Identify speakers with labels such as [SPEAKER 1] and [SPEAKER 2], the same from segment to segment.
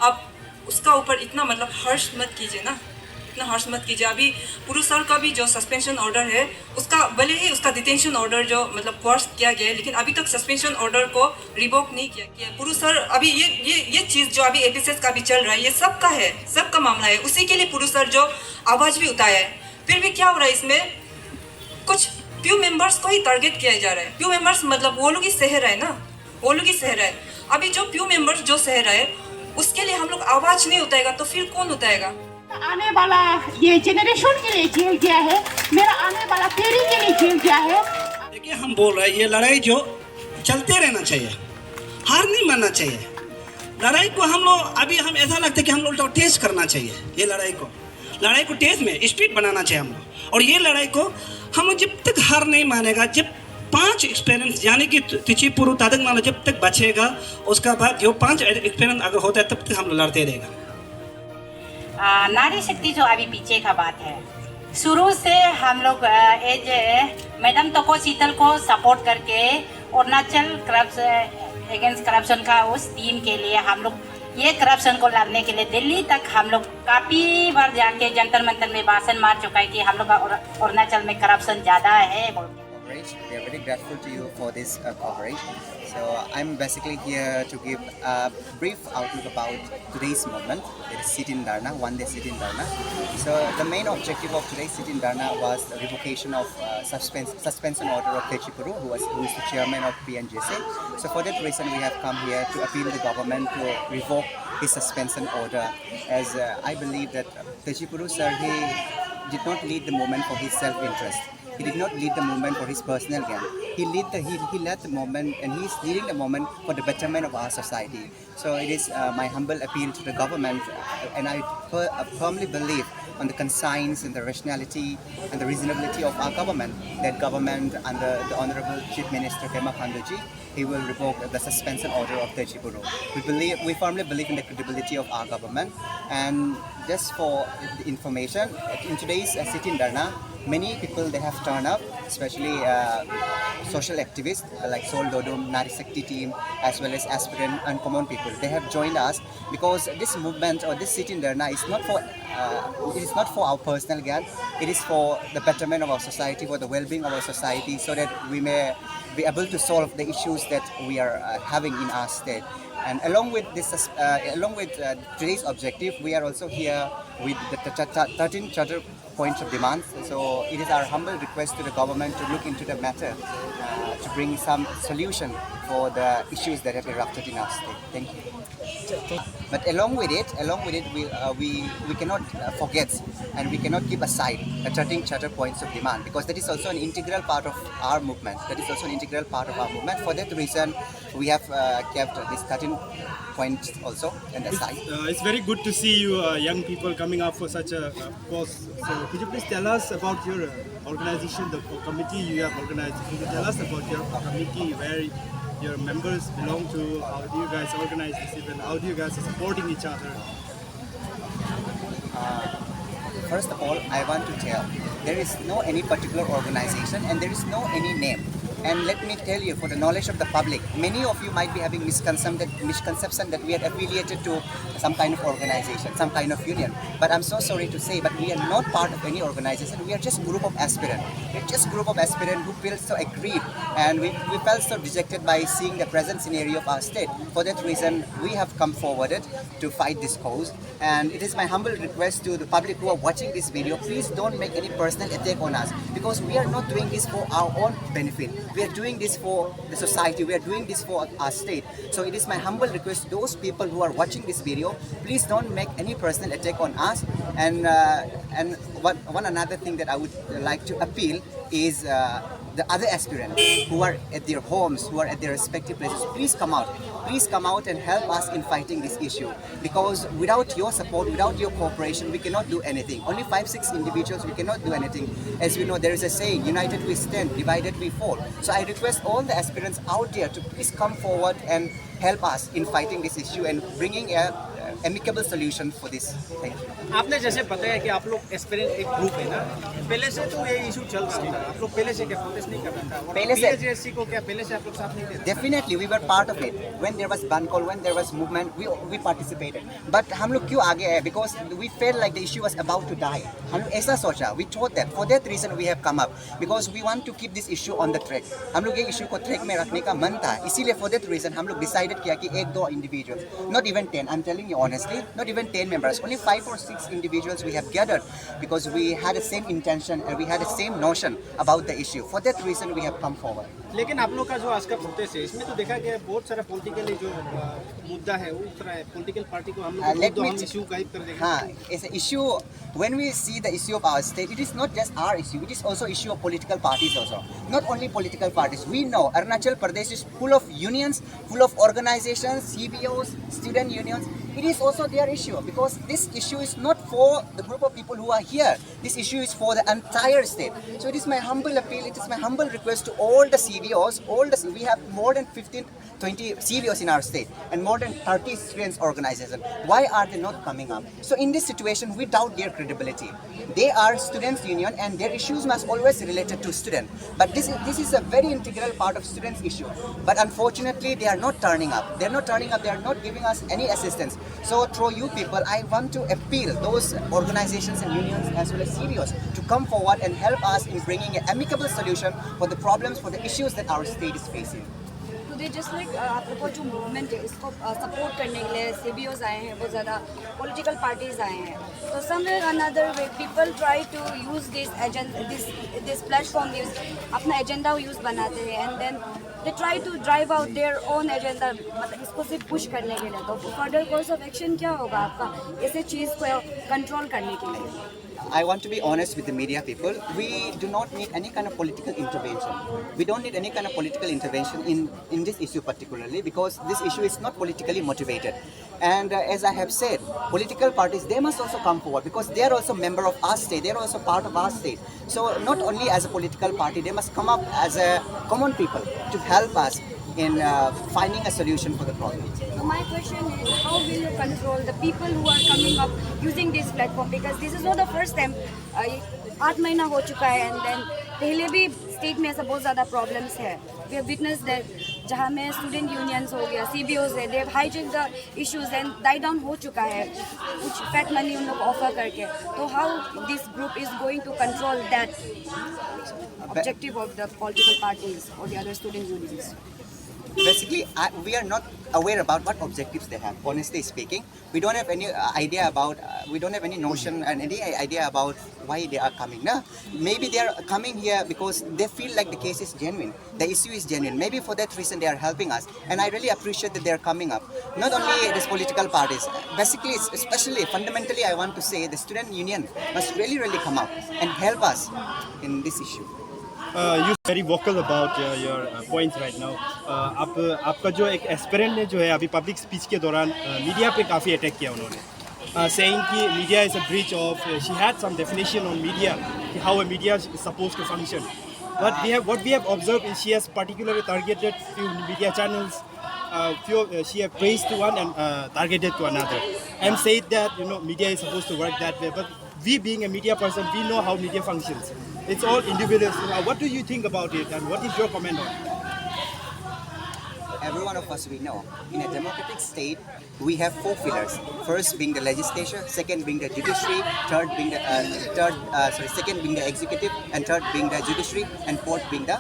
[SPEAKER 1] आप उसका ऊपर इतना मतलब हर्ष मत कीजिए ना, इतना हर्ष मत कीजिए। अभी पुरु सर का भी जो सस्पेंशन ऑर्डर है, उसका भले ही उसका डिटेंशन ऑर्डर जो मतलब कोर्स किया गया है, लेकिन अभी तक सस्पेंशन ऑर्डर को रिवोक नहीं किया। पुरु सर अभी ये चीज़ जो अभी APPSC का भी चल रहा है, ये सबका है, सबका मामला है। उसी के लिए पुरु सर जो आवाज़ भी उठाया है। फिर भी क्या हो रहा है इसमें, कुछ फ्यू मेंबर्स को ही टारगेट किया जा रहा है। फ्यू मेंबर्स मतलब वो लोग ही सह रहा है ना, वो लोग ही सह रहा है। अभी जो फ्यू मेंबर्स जो सह रहा है, उसके लिए हम लोग आवाज नहीं उठाएगा तो फिर कौन उठाएगा?
[SPEAKER 2] आने वाला ये जेनरेशन के लिए जेल गया है, मेरा आने वाला पीढ़ी के लिए जेल गया है।
[SPEAKER 3] देखिए, हम बोल रहे हैं ये लड़ाई जो चलते रहना चाहिए, हार नहीं मानना चाहिए। लड़ाई को हम लोग अभी हम ऐसा लगता है कि हम लोग तो तेज करना चाहिए। ये लड़ाई को तेज में स्पीड बनाना चाहिए हम लोग। और ये लड़ाई को हम लोग जब तक हार नहीं मानेगा, जब 5 एक्सपीरियंस यानी कि टीची पुरु तादक मानो जब तक बचेगा, उसका बाद जो 5 एक्सपीरियंस अगर होता है तब तक हम लोग लड़ते रहेगा।
[SPEAKER 4] नारी शक्ति जो अभी पीछे का बात है, शुरू से हम लोग एज मैडम तोको शीतल को सपोर्ट करके अरुणाचल अगेंस्ट करप्शन का उस टीम के लिए हम लोग ये करप्शन को लड़ने के लिए दिल्ली तक हम लोग काफ़ी बार जाके जंतर मंतर में भाषण मार चुका है कि हम लोग का अरुणाचल में करप्शन ज़्यादा है बोल के।
[SPEAKER 5] We are very grateful to you for this coverage. So I'm basically here to give a brief outlook about today's movement, that is SIT-IN-DHARNA, one-day SIT-IN-DHARNA. So the main objective of today's SIT-IN-DHARNA was the revocation of suspension order of Techi Puru, who is the chairman of PAJSC. So for that reason, we have come here to appeal the government to revoke his suspension order, as I believe that Techi Puru sir, he did not lead the movement for his self-interest. He did not lead the movement for his personal gain. He led the movement, and he is leading the movement for the betterment of our society. So it is my humble appeal to the government, and I firmly believe on the conscience and the rationality and the reasonability of our government. That government under the Honorable Chief Minister Pema Khanduji, he will revoke the suspension order of Techi Puru. We firmly believe in the credibility of our government. And just for the information, in today's SIT-IN-DHARNA, many people they have turned up, especially social activists like Sol Dodum, Nari Shakti team, as well as aspirant and common people. They have joined us because this movement or this SIT-IN-DHARNA is not for it is not for our personal gain. It is for the betterment of our society, for the well-being of our society, so that we may be able to solve the issues that we are having in our state. And along with this, today's objective, we are also here with the 13 charter points of demand. So it is our humble request to the government to look into the matter, to bring some solution for the issues that have erupted in our state. Thank you. But along with it, we cannot forget, and we cannot keep aside the 13 charter points of demand, because that is also an integral part of our movement. For that reason, we have kept these 13 points also and aside.
[SPEAKER 6] It's very good to see you young people coming up for such a cause. So could you please tell us about your organization, the committee you have organized? Could you tell us about your committee, where your members belong to? How do you guys organize this event? How do you guys are supporting each other?
[SPEAKER 5] First of all, I want to tell, there is no any particular organization and there is no any name. And let me tell you, for the knowledge of the public, many of you might be having misconception that we are affiliated to some kind of organization, some kind of union. But I'm so sorry to say, but we are not part of any organization. We are just a group of aspirants. We're just a group of aspirants who feel so aggrieved, and we felt so dejected by seeing the present scenario of our state. For that reason, we have come forwarded to fight this cause. And it is my humble request to the public who are watching this video, please don't make any personal attack on us, because we are not doing this for our own benefit. We are doing this for the society. We are doing this for our state. So it is my humble request to those people who are watching this video, please don't make any personal attack on us. And one another thing that I would like to appeal is the other aspirants who are at their homes, who are at their respective places, please come out. Please come out and help us in fighting this issue. Because without your support, without your cooperation, we cannot do anything. Only 5-6 individuals, we cannot do anything. As we know, there is a saying, united we stand, divided we fall. So I request all the aspirants out there to please come forward and help us in fighting this issue and bringing amicable solution for this. Thank you.
[SPEAKER 7] आपने जैसे बताया कि आप लोग experience एक group है ना, पहले से तो ये इशू चल रहा था, आप लोग पहले से क्या प्रोटेस्ट नहीं कर रहा था, और
[SPEAKER 5] पहले से-
[SPEAKER 7] PAJSC को क्या पहले से आप लोग साथ नहीं दे रहे?
[SPEAKER 5] Definitely, we were part of it. When there was ban call, when there was movement, we participated. But हम लोग क्यों आगे आए? Because we felt like the issue was about to die. हम लोग ऐसा सोचा. We thought that for that reason we have come up because we want to keep this issue on the track. हम लोग ये issue को track में रखने का मन था. इसीलिए for that reason हम लोग decided किया कि एक दो individuals, not even 10. I'm telling you honestly, not even 10 members. Only 5 or 6 individuals we have gathered because we had the same intention and we had the same notion about the issue. For that reason we have come forward.
[SPEAKER 7] लेकिन आप लोग का जो आज का protest है, इसमें तो देखा गया बहुत सारा पॉलिटिकली जो मुद्दा है, वो उठ रहा है, पॉलिटिकल पार्टी को हम
[SPEAKER 5] Let
[SPEAKER 7] लोग
[SPEAKER 5] me
[SPEAKER 7] हम
[SPEAKER 5] ch-
[SPEAKER 7] इशू गाइड कर देंगे.
[SPEAKER 5] हाँ, it's an issue. When we see the issue of our state, it is not just our issue. It is also issue of political parties also. Not only political parties. We know Arunachal Pradesh is full of unions, full of organizations, CBOs, student unions. It is also their issue because this issue is not for the group of people who are here. This issue is for the entire state. So it is my humble appeal. It is my humble request to all the CBOs. We have more than 15, 20 CBOs in our state and more than 30 students organizations. Why are they not coming up? So in this situation, we doubt their credibility. They are students' union and their issues must always be related to students. But this is a very integral part of students' issue. But unfortunately, they are not turning up. They are not turning up. They are not giving us any assistance. So through you people, I want to appeal those organizations and unions as well as CBOs to come forward and help us in bringing an amicable solution for the problems, for the issues that our state is facing.
[SPEAKER 8] Today just like आप लोगों का जो movement है इसको support करने के लिए CBOs आए हैं, बहुत ज़्यादा पॉलिटिकल पार्टीज आए हैं. तो some way another way people try to use this platform अपना एजेंडा यूज़ बनाते हैं and then they try to drive out their own agenda, मतलब इसको सिर्फ पुश करने के लिए. तो फर्दर कोर्स ऑफ एक्शन क्या होगा आपका ऐसे चीज़ को कंट्रोल करने के लिए?
[SPEAKER 5] I want to be honest with the media people. We do not need any kind of political intervention. We don't need any kind of political intervention in this issue particularly because this issue is not politically motivated. And as I have said, political parties, they must also come forward because they are also member of our state. They are also part of our state. So not only as a political party, they must come up as a common people to help us in finding a solution for the problem.
[SPEAKER 8] So my question is, how will you control the people who are coming up using this platform? Because this is not the first time. 8 महीना हो चुका है and then पहले भी state में ऐसा बहुत ज़्यादा प्रॉब्लम्स है. वी हैव विटनेस दैट जहाँ में स्टूडेंट यूनियंस हो गया, CBOs है, they have hijack the issues and die down हो चुका है कुछ फैट मनी उन लोग ऑफर करके. तो how this group is going to control that objective of the political parties और the other student unions?
[SPEAKER 5] Basically, we are not aware about what objectives they have. Honestly speaking, we don't have any idea about. We don't have any notion and any idea about why they are coming. No, maybe they are coming here because they feel like the case is genuine. The issue is genuine. Maybe for that reason they are helping us, and I really appreciate that they are coming up. Not only these political parties. Basically, especially fundamentally, I want to say the student union must really come up and help us in this issue.
[SPEAKER 6] You're very vocal about your points right now. आपका जो एक aspirant ने जो है अभी public speech के दौरान media पे काफ़ी अटैक किया उन्होंने, saying कि media is a breach of. She had some definition on media, how a media is supposed to function. But what we have observed is she has particularly targeted few media channels. She has praised to one and targeted to another, and said that media is supposed to work that way. But we being a media person, we know how media functions. It's all individuals. What do you think about it, and what is your comment on it?
[SPEAKER 5] Every one of us we know, in a democratic state, we have 4 pillars. First being the legislature, second being the judiciary, second being the executive, and third being the judiciary, and fourth being the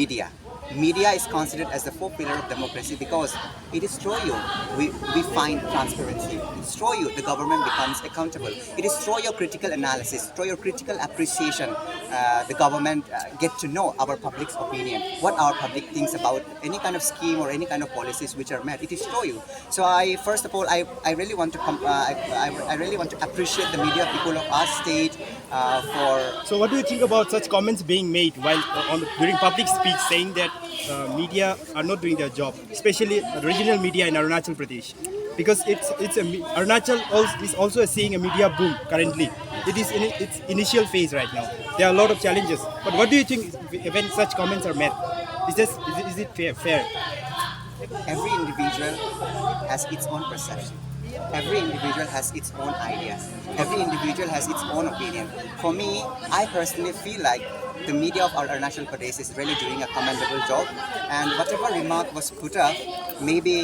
[SPEAKER 5] media. Media is considered as the 4th pillar of democracy because it is through you we find transparency. It is through you the government becomes accountable. It is through your critical analysis, through your critical appreciation, the government get to know our public's opinion, what our public thinks about any kind of scheme or any kind of policies which are met. It is through you. So first of all, I really want to I really want to appreciate the media people of our state for.
[SPEAKER 6] So what do you think about such comments being made while during public speech, saying that media are not doing their job, especially regional media in Arunachal Pradesh, because Arunachal is also seeing a media boom currently. It is in its initial phase right now. There are a lot of challenges. But what do you think when such comments are made? Is it fair?
[SPEAKER 5] every individual has its own perception. Every individual has its own idea. Every individual has its own opinion. For me, I personally feel like the media of our Arunachal Pradesh is really doing a commendable job. And whatever remark was put up, maybe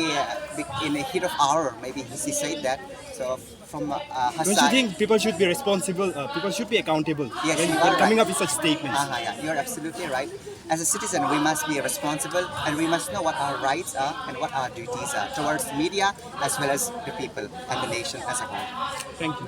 [SPEAKER 5] in a heat of hour, maybe he said that. So from her
[SPEAKER 6] Don't you
[SPEAKER 5] side,
[SPEAKER 6] think people should be responsible? People should be accountable
[SPEAKER 5] Yes,
[SPEAKER 6] when
[SPEAKER 5] you are
[SPEAKER 6] coming
[SPEAKER 5] right.
[SPEAKER 6] up with such statements.
[SPEAKER 5] Yeah, you're absolutely right. As a citizen, we must be responsible and we must know what our rights are and what our duties are towards media as well as the people and the nation as a whole.
[SPEAKER 6] Thank you.